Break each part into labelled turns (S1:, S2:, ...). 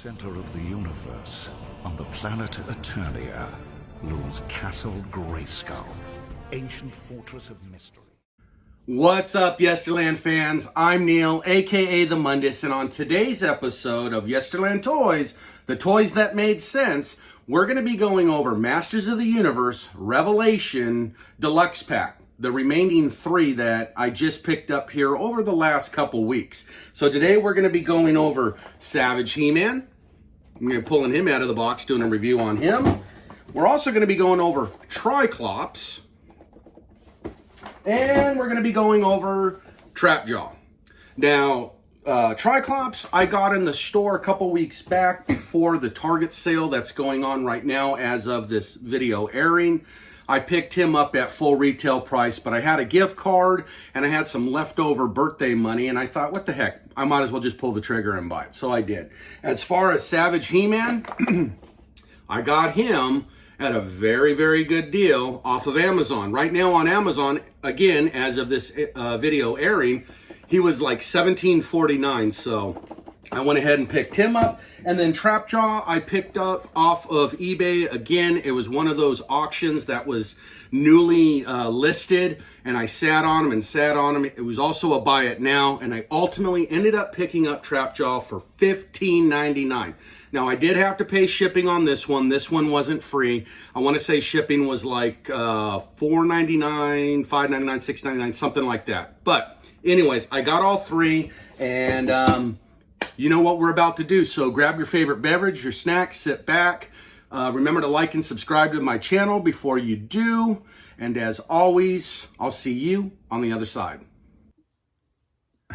S1: center of the universe, on the planet Eternia, looms Castle Grayskull, ancient fortress of mystery.
S2: What's up, Yesterland fans? I'm Neil, aka The Mundus, and on today's episode of Yesterland Toys, the toys that made sense, we're going to be going over Masters of the Universe Revelation Deluxe Pack, the remaining 3 that I just picked up here over the last couple weeks. So today we're going to be going over Savage He-Man. I'm going to be pulling him out of the box, doing a review on him. We're also going to be going over Triclops. And we're going to be going over Trapjaw. Now, Triclops I got in the store a couple weeks back before the Target sale that's going on right now as of this video airing. I picked him up at full retail price, but I had a gift card and I had some leftover birthday money, and I thought, what the heck, I might as well just pull the trigger and buy it. So I did. As far as Savage He-Man, I got him at a very, very good deal off of Amazon. Right now on Amazon, again, as of this video airing, he was like $17.49, so I went ahead and picked him up. And then Trapjaw I picked up off of eBay. Again, it was one of those auctions that was newly listed, and I sat on him and sat on him. It was also a buy it now, and I ultimately ended up picking up Trapjaw for $15.99. Now, I did have to pay shipping on this one. This one wasn't free. I want to say shipping was like $4.99, $5.99, $6.99, something like that. But anyways, I got all 3, and you know what we're about to do. So grab your favorite beverage, your snacks, sit back. Remember to like and subscribe to my channel before you do. And as always, I'll see you on the other side.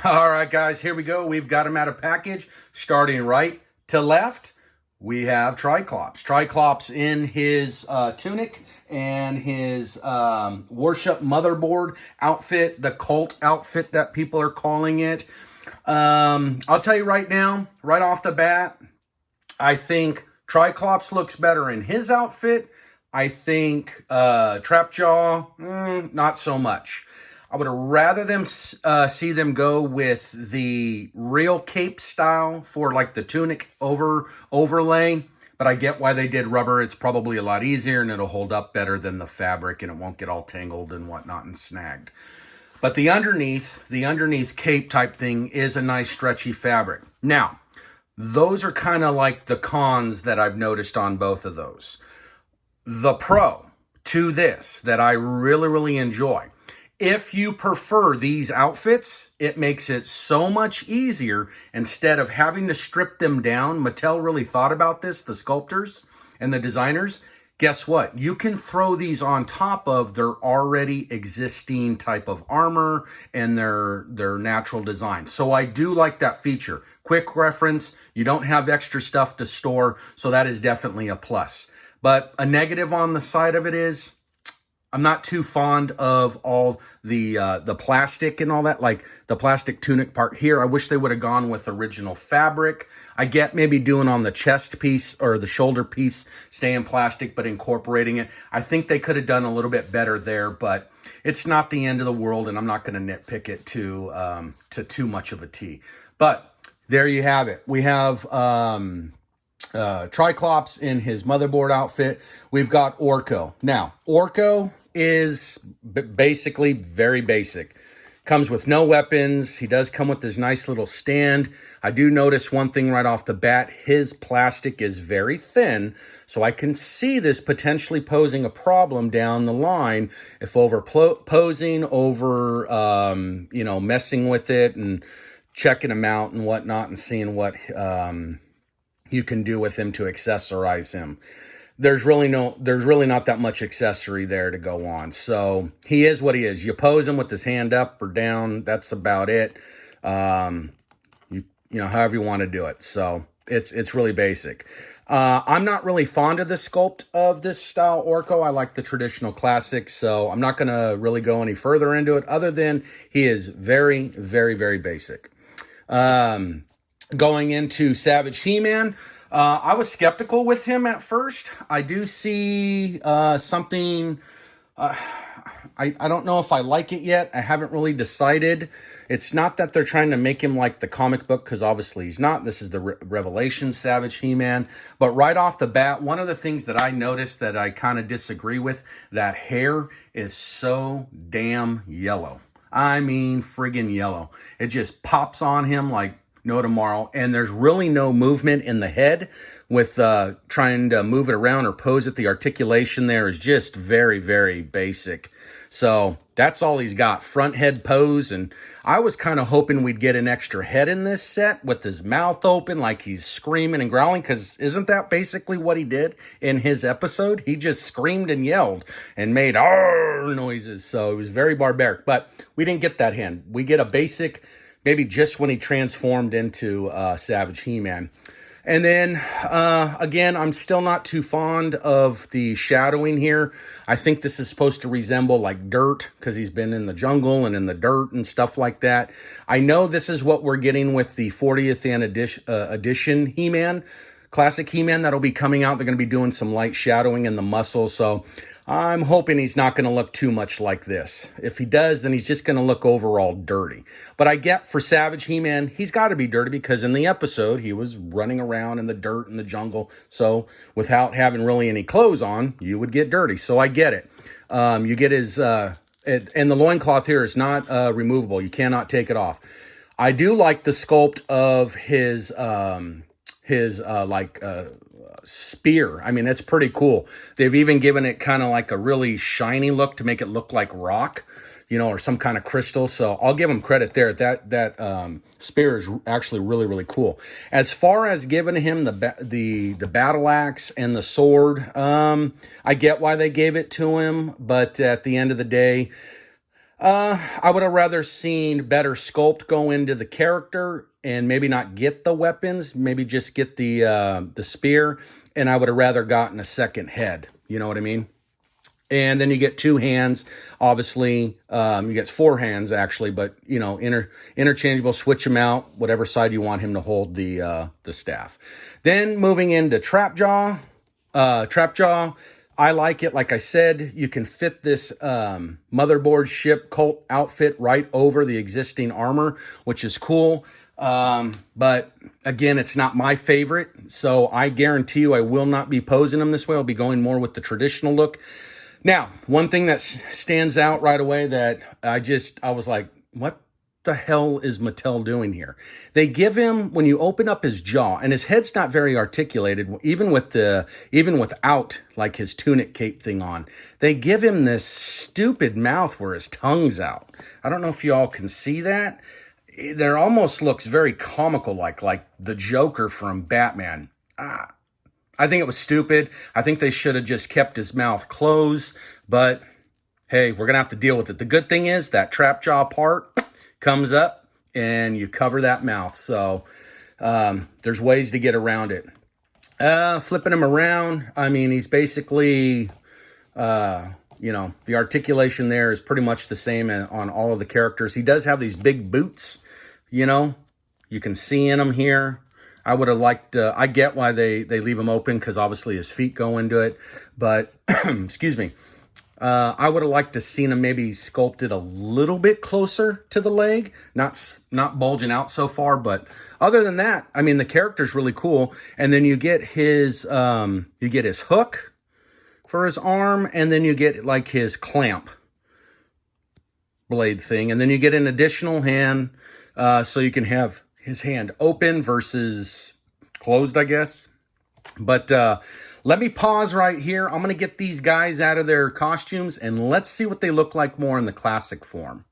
S2: All right, guys, here we go. We've got him out of package. Starting right to left, we have Triclops. Triclops in his tunic and his worship motherboard outfit, the cult outfit that people are calling it. I'll tell you right now, right off the bat, I think Triclops looks better in his outfit. I think Trapjaw, not so much. I would rather them see them go with the real cape style for like the tunic overlay, but I get why they did rubber. It's probably a lot easier and it'll hold up better than the fabric, and it won't get all tangled and whatnot and snagged. But the underneath cape type thing is a nice stretchy fabric. Now, those are kind of like the cons that I've noticed on both of those. The pro to this that I really, really enjoy, if you prefer these outfits, it makes it so much easier. Instead of having to strip them down, Mattel really thought about this, the sculptors and the designers. Guess what? You can throw these on top of their already existing type of armor and their natural design. So I do like that feature. Quick reference, you don't have extra stuff to store, so that is definitely a plus. But a negative on the side of it is, I'm not too fond of all the plastic and all that, like the plastic tunic part here. I wish they would have gone with original fabric. I get maybe doing on the chest piece or the shoulder piece, staying plastic, but incorporating it. I think they could have done a little bit better there, but it's not the end of the world, and I'm not going to nitpick it to too much of a T. But there you have it. We have Triclops in his motherboard outfit. We've got Orco. Now, Orco is basically very basic. Comes with no weapons. He does come with this nice little stand. I do notice one thing right off the bat. His plastic is very thin, so I can see this potentially posing a problem down the line if posing over, messing with it and checking him out and whatnot and seeing what you can do with him to accessorize him. There's really not that much accessory there to go on. So he is what he is. You pose him with his hand up or down. That's about it. However you want to do it. So it's really basic. I'm not really fond of the sculpt of this style Orco. I like the traditional classic. So I'm not going to really go any further into it other than he is very, very, very basic. Going into Savage He-Man, I was skeptical with him at first. I do see something, I don't know if I like it yet. I haven't really decided. It's not that they're trying to make him like the comic book, because obviously he's not. This is the Revelations Savage He-Man. But right off the bat, one of the things that I noticed that I kind of disagree with, that hair is so damn yellow. I mean friggin' yellow. It just pops on him like no tomorrow. And there's really no movement in the head with trying to move it around or pose it. The articulation there is just very, very basic. So that's all he's got, front head pose. And I was kind of hoping we'd get an extra head in this set with his mouth open like he's screaming and growling, because isn't that basically what he did in his episode? He just screamed and yelled and made "arr" noises. So it was very barbaric, but we didn't get that hand. We get a basic, maybe just when he transformed into Savage He-Man. And then, again, I'm still not too fond of the shadowing here. I think this is supposed to resemble like dirt, because he's been in the jungle and in the dirt and stuff like that. I know this is what we're getting with the 40th edition He-Man, classic He-Man that'll be coming out. They're going to be doing some light shadowing in the muscles, so I'm hoping he's not going to look too much like this. If he does, then he's just going to look overall dirty. But I get for Savage He-Man, he's got to be dirty, because in the episode, he was running around in the dirt in the jungle. So without having really any clothes on, you would get dirty. So I get it. You get his, and the loincloth here is not removable. You cannot take it off. I do like the sculpt of his spear. I mean, it's pretty cool. They've even given it kind of like a really shiny look to make it look like rock, you know, or some kind of crystal. So I'll give them credit there. That spear is actually really, really cool. As far as giving him the battle axe and the sword, I get why they gave it to him, but at the end of the day, I would have rather seen better sculpt go into the character and maybe not get the weapons, maybe just get the spear, and I would have rather gotten a second head. You know what I mean? And then you get two hands, obviously. You get four hands, actually, but, you know, interchangeable, switch them out, whatever side you want him to hold the staff. Then moving into Trapjaw. Trapjaw, I like it. Like I said, you can fit this motherboard ship Colt outfit right over the existing armor, which is cool. But again, it's not my favorite. So I guarantee you I will not be posing them this way. I'll be going more with the traditional look. Now, one thing that stands out right away that I was like, what the hell is Mattel doing here? They give him, when you open up his jaw, and his head's not very articulated, even without like his tunic cape thing on, they give him this stupid mouth where his tongue's out. I don't know if you all can see that. There almost looks very comical, like the Joker from Batman. I think it was stupid. I think they should have just kept his mouth closed, but hey, we're going to have to deal with it. The good thing is that Trapjaw part comes up and you cover that mouth. So there's ways to get around it. Flipping him around, I mean, he's basically, you know, the articulation there is pretty much the same on all of the characters. He does have these big boots, you know, you can see in them here. I would have liked, I get why they leave him open, because obviously his feet go into it, but, excuse me, I would have liked to seen him maybe sculpted a little bit closer to the leg, not bulging out so far, but other than that, I mean, the character's really cool. And then you get his hook for his arm, and then you get like his clamp blade thing, and then you get an additional hand, so you can have his hand open versus closed, I guess. But let me pause right here. I'm going to get these guys out of their costumes, and let's see what they look like more in the classic form.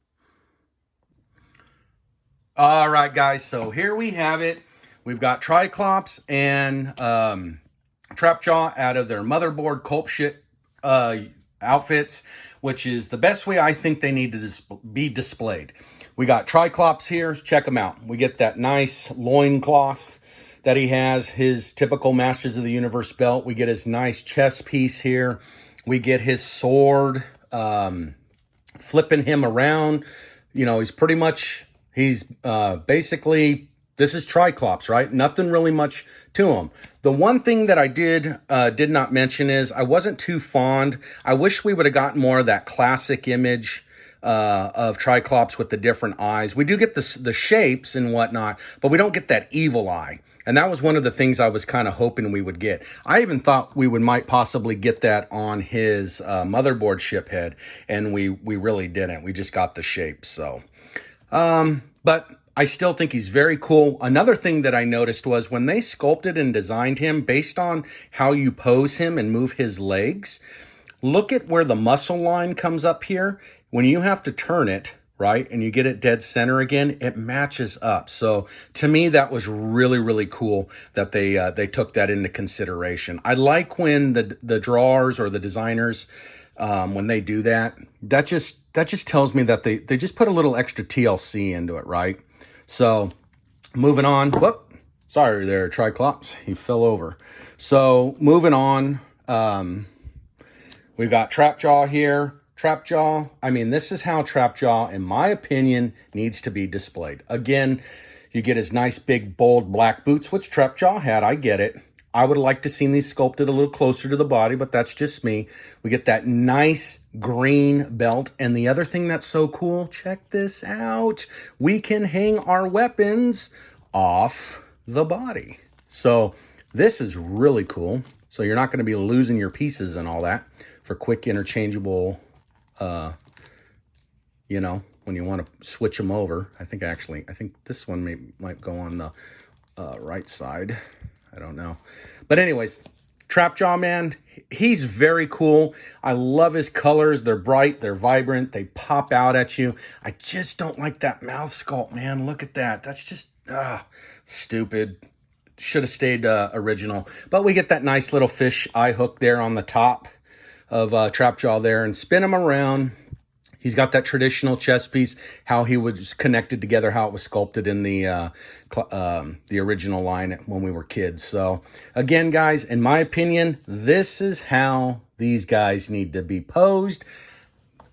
S2: All right, guys, so here we have it. We've got Triclops and Trapjaw out of their motherboard Colt shit outfits, which is the best way I think they need to be displayed. We got Triclops here. Check them out. We get that nice loincloth that he has, his typical Masters of the Universe belt. We get his nice chest piece here. We get his sword, flipping him around. You know, he's basically, this is Triclops, right? Nothing really much to him. The one thing that I did not mention is I wasn't too fond. I wish we would have gotten more of that classic image of Triclops with the different eyes. We do get the shapes and whatnot, but we don't get that evil eye. And that was one of the things I was kind of hoping we would get. I even thought we might possibly get that on his motherboard ship head, and we really didn't. We just got the shape. So, but I still think he's very cool. Another thing that I noticed was when they sculpted and designed him based on how you pose him and move his legs, look at where the muscle line comes up here. When you have to turn it, right, and you get it dead center again, it matches up. So to me, that was really, really cool that they took that into consideration. I like when the drawers or the designers, when they do that, that just tells me that they just put a little extra TLC into it, right? So moving on. Whoop, sorry there, Triclops. He fell over. So moving on, we've got Trapjaw here. Trapjaw, I mean, this is how Trapjaw, in my opinion, needs to be displayed. Again, you get his nice big bold black boots, which Trapjaw had. I get it. I would like to see these sculpted a little closer to the body, but that's just me. We get that nice green belt. And the other thing that's so cool, check this out. We can hang our weapons off the body. So this is really cool. So you're not going to be losing your pieces and all that for quick interchangeable, you know, when you want to switch them over. I think this one might go on the right side. I don't know. But anyways, Trapjaw, man, he's very cool. I love his colors. They're bright. They're vibrant. They pop out at you. I just don't like that mouth sculpt, man. Look at that. That's just stupid. Should have stayed original. But we get that nice little fish eye hook there on the top of Trapjaw there and spin him around. He's got that traditional chest piece, how he was connected together, how it was sculpted in the original line when we were kids. So again, guys, in my opinion, this is how these guys need to be posed.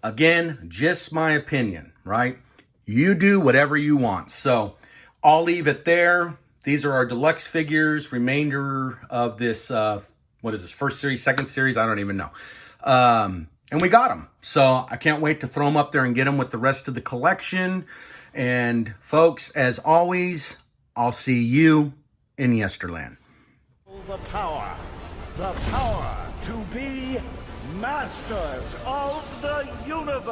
S2: Again, just my opinion, right? You do whatever you want. So I'll leave it there. These are our deluxe figures, remainder of this, what is this, first series, second series? I don't even know. And we got them. So I can't wait to throw them up there and get them with the rest of the collection. And folks, as always, I'll see you in Yesterland.
S1: The power to be masters of the universe.